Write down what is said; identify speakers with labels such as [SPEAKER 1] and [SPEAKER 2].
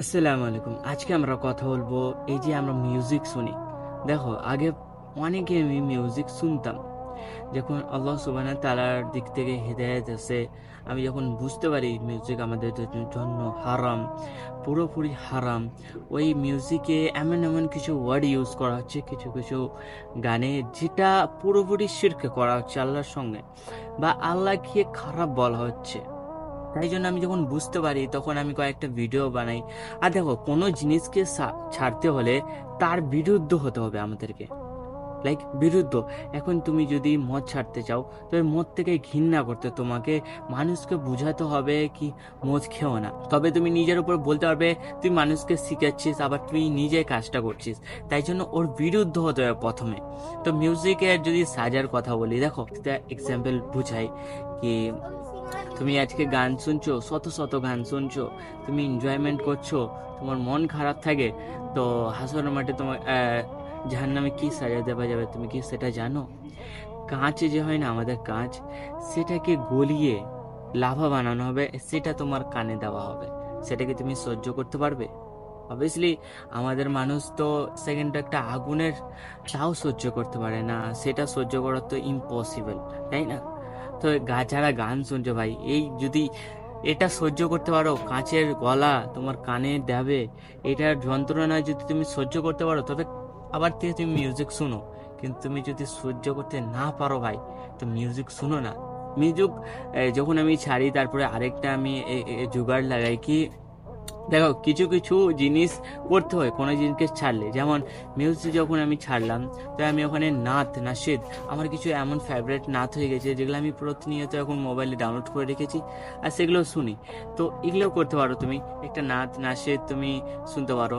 [SPEAKER 1] আসসালামু আলাইকুম। আজকে আমরা কথা বলবো এই যে আমরা মিউজিক শুনি। দেখো আগে অনেকে আমি মিউজিক শুনতাম, যখন আল্লাহ সুবহানাহু তাআলার দিক থেকে হিদায়াত আছে, আমি যখন বুঝতে পারি মিউজিক আমাদের জন্য হারাম, পুরোপুরি হারাম। ওই মিউজিকে এমন এমন কিছু ওয়ার্ড ইউজ করা হচ্ছে কিছু কিছু গানে, যেটা পুরোপুরি শিরক করা হচ্ছে আল্লাহর সঙ্গে, বা আল্লাহকে খারাপ বলা হচ্ছে। তাই জন্য আমি যখন বুঝতে পারি তখন আমি কয়েকটা ভিডিও বানাই। আর দেখো, কোনো জিনিসকে ছাড়তে হলে তার বিরুদ্ধ হতে হবে আমাদেরকে, লাইক বিরুদ্ধ। এখন তুমি যদি মদ ছাড়তে চাও, তবে মদ থেকে ঘৃণা করতে তোমাকে মানুষকে বোঝাতে হবে কি মদ খেও না, তবে তুমি নিজের উপর বলতে পারবে তুই মানুষকে শিখাচ্ছিস, আবার তুই নিজে কাজটা করছিস। তাই জন্য ওর বিরুদ্ধ হতে হবে প্রথমে। তো মিউজিকের যদি সাজার কথা বলি, দেখো একটা এক্সাম্পল বুঝাই কি, তুমি আজকে গান শুনছো, শত শত গান শুনছো, তুমি এনজয়মেন্ট করছো, তোমার মন খারাপ থাকে, তো হাসরের মাঠে তোমার জাহান্নামে কি সাজা দেওয়া যাবে তুমি কি সেটা জানো? কাঁচ যে হয় না আমাদের কাঁচ, সেটাকে গলিয়ে লাভা বানানো হবে, সেটা তোমার কানে দেওয়া হবে। সেটাকে তুমি সহ্য করতে পারবে? অবভিয়াসলি আমাদের মানুষ তো সেকেন্ড একটা আগুনের তাও সহ্য করতে পারে না, সেটা সহ্য করা তো ইম্পসিবল, তাই না? তো যারা গান শুনছো ভাই, এই যদি এটা সহ্য করতে পারো, কাঁচের গলা তোমার কানে দেবে, এটার যন্ত্রণা যদি তুমি সহ্য করতে পারো, তবে আবার থেকে তুমি মিউজিক শুনো। কিন্তু তুমি যদি সহ্য করতে না পারো ভাই, তো মিউজিক শুনো না। মিউজিক যখন আমি ছাড়ি, তারপরে আরেকটা আমি জোগাড় লাগাই কি, দেখো কিছু কিছু জিনিস করতে হয় কোনো জিনিসকে ছাড়লে। যেমন মিউজিক যখন আমি ছাড়লাম, তো আমি ওখানে নাত নাশিদ, আমার কিছু এমন ফেভারিট নাত হয়ে গেছে যেগুলো আমি প্রতিনিয়ত এখন মোবাইলে ডাউনলোড করে রেখেছি, আর সেগুলো শুনি। তো এগুলোও করতে পারো, তুমি একটা নাত নাশিদ তুমি শুনতে পারো।